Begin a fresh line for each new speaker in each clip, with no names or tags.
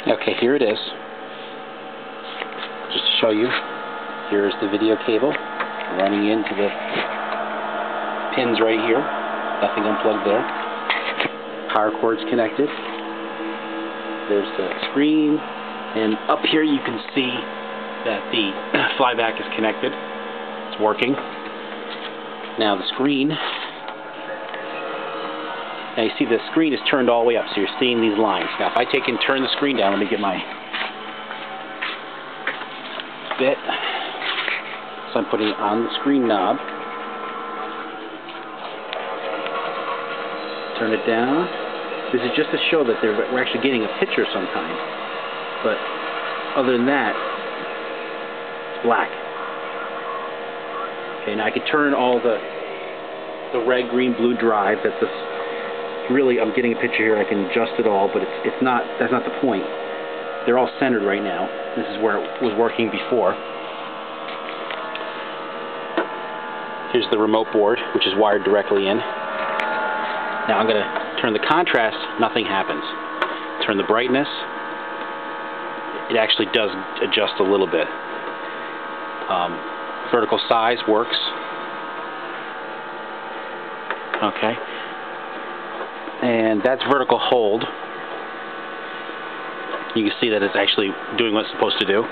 Okay, here it is. Just to show you, here's the video cable running into the pins right here. Nothing unplugged there. Power cord's connected. There's the screen, and up here you can see that the flyback is connected. It's working. Now the screen, now you see the screen is turned all the way up, so you're seeing these lines. Now if I take and turn the screen down, let me get my bit. So I'm putting it on the screen knob. Turn it down. This is just to show that we're actually getting a picture of some kind. But other than that, it's black. Okay, now I can turn all the red, green, blue drive. That's this. Really, I'm getting a picture here. I can adjust it all, but it's not. That's not the point. They're all centered right now. This is where it was working before. Here's the remote board, which is wired directly in. Now I'm going to turn the contrast. Nothing happens. Turn the brightness. It actually does adjust a little bit. Vertical size works. Okay. And that's vertical hold. You can see that it's actually doing what it's supposed to do.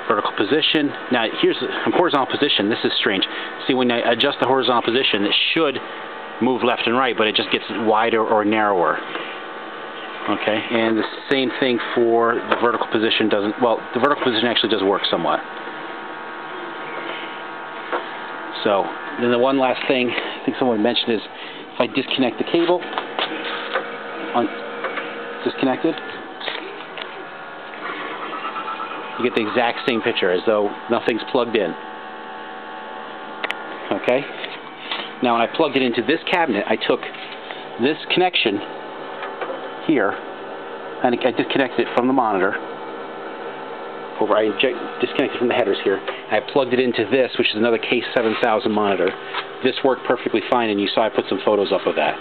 Vertical position. Now here's horizontal position. This is strange. See, when I adjust the horizontal position, it should move left and right, but it just gets wider or narrower. Okay, and the same thing for the vertical position. Well, the vertical position actually does work somewhat. So then the one last thing I think someone mentioned is if I disconnect the cable, disconnected, you get the exact same picture as though nothing's plugged in. Okay? Now when I plugged it into this cabinet, I took this connection here and I disconnected it from the monitor. I disconnected from the headers here. I plugged it into this, which is another K7000 monitor. This worked perfectly fine, and you saw I put some photos up of that.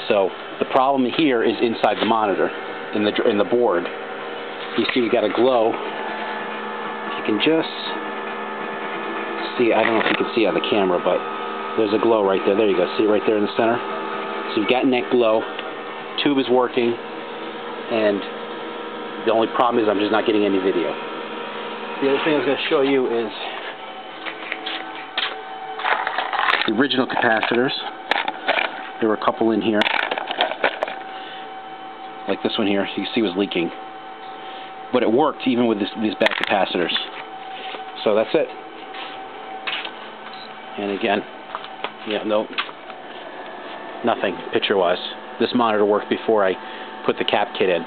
So the problem here is inside the monitor, in the board. You see we got a glow. If you can just see, I don't know if you can see on the camera, but there's a glow right there. There you go. See it right there in the center? So you've got net glow. Tube is working, and the only problem is I'm just not getting any video. The other thing I was going to show you is the original capacitors. There were a couple in here, like this one here. You can see it was leaking, but it worked even with these bad capacitors. So that's it. And again, yeah, no, nothing picture-wise. This monitor worked before I put the cap kit in.